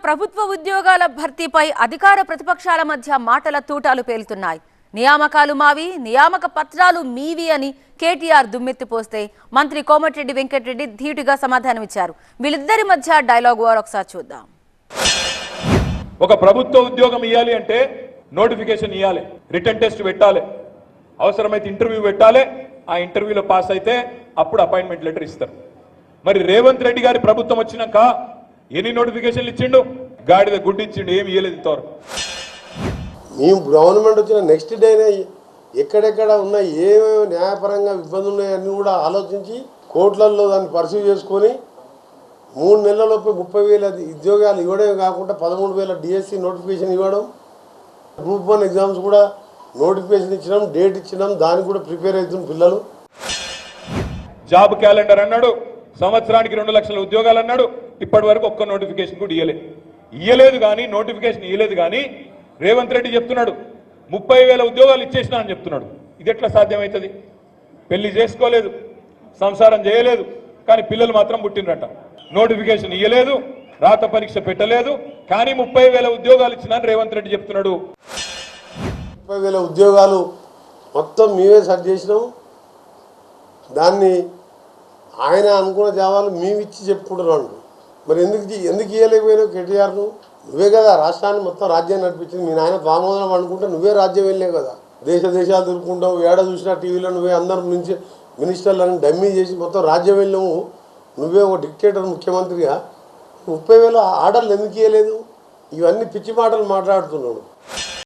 ప్రభుత్వ ఉద్యోగాల భర్తీపై అధికార ప్రతిపక్షాల మధ్య మాటల తూటాలు పేలుతున్నాయి. నియామకాలు మావి, నియామక పత్రాలు మీవి అని కేటీఆర్ దుమ్మెత్తిపోస్తే మంత్రి కోమటిరెడ్డి వెంకటరెడ్డి ధీటుగా సమాధానమిచ్చారు. వీళ్ళిద్దరి మధ్య డైలాగ్ వార్ ఒకసారి చూద్దాం. ఒక ప్రభుత్వ ఉద్యోగం ఇవ్వాలి అంటే నోటిఫికేషన్ ఇవ్వాలి, రిటన్ టెస్ట్ పెట్టాలి, అవసరమైతే ఇంటర్వ్యూ పెట్టాలి. ఆ ఇంటర్వ్యూలో పాస్ అయితే అప్పుడు అపాయింట్మెంట్ లెటర్ ఇస్తారు. మరి రేవంత్ రెడ్డి గారి ప్రభుత్వం వచ్చినాక ఎన్ని నోటిఫికేషన్లు ఇచ్చిండు? గాడిద గుడ్డి ఇచ్చిండు, ఏమి ఇవ్వలేదు ఇంతవరకు. మేము గవర్నమెంట్ వచ్చిన నెక్స్ట్ డేనే ఎక్కడెక్కడ ఉన్న ఏమేమి న్యాయపరంగా ఇబ్బందులు ఉన్నాయన్నీ కూడా ఆలోచించి కోర్టులలో దాన్ని పర్సీవ్ చేసుకొని 3 నెలలలోపు 30,000 ఉద్యోగాలు ఇవ్వడమే కాకుండా 13,000 డిఎస్సి నోటిఫికేషన్ ఇవ్వడం, గ్రూప్ 1 ఎగ్జామ్స్ కూడా నోటిఫికేషన్ ఇచ్చినాం, డేట్ ఇచ్చినాం, దానికి కూడా ప్రిపేర్ అవుతున్న పిల్లలు. జాబ్ క్యాలెండర్ అన్నాడు, సంవత్సరానికి 2 లక్షల ఉద్యోగాలు అన్నాడు. ఇప్పటి వరకు ఒక్క నోటిఫికేషన్ కూడా ఇయ్యలేదు. కానీ నోటిఫికేషన్ ఇయ్యలేదు. కానీ రేవంత్ రెడ్డి చెప్తున్నాడు 30,000 ఉద్యోగాలు ఇచ్చేసినా అని చెప్తున్నాడు. ఇది ఎట్లా సాధ్యమవుతుంది? పెళ్లి చేసుకోలేదు, సంసారం చేయలేదు, కానీ పిల్లలు మాత్రం పుట్టినరట. నోటిఫికేషన్ ఇయ్యలేదు, రాత పరీక్ష పెట్టలేదు, కానీ 30,000 ఉద్యోగాలు ఇచ్చినా రేవంత్ రెడ్డి చెప్తున్నాడు. 30,000 ఉద్యోగాలు మొత్తం మేమే సెట్ చేసినాము. దాన్ని ఆయన అనుకున్న జావాలు మేము ఇచ్చి చెప్పుకుంటున్నాను. మరి ఎందుకు ఇవ్వలేకపోయినావు కేటీఆర్ను? నువ్వే కదా రాష్ట్రాన్ని మొత్తం రాజ్యాన్ని నడిపించింది. మీ నాయన పామోదనం అనుకుంటే నువ్వే రాజ్యం వెళ్ళే కదా. దేశాలు తిరుగుకుంటావు, ఏడ చూసినా టీవీలో నువ్వే అందరు నుంచి మినిస్టర్లను డమ్మీ చేసి మొత్తం రాజ్యం వెళ్ళాము. నువ్వే ఒక డిక్టేటర్ ముఖ్యమంత్రిగా 30,000 ఆర్డర్లు ఎందుకు ఇవ్వలేదు? ఇవన్నీ పిచ్చి మాటలు మాట్లాడుతున్నాడు.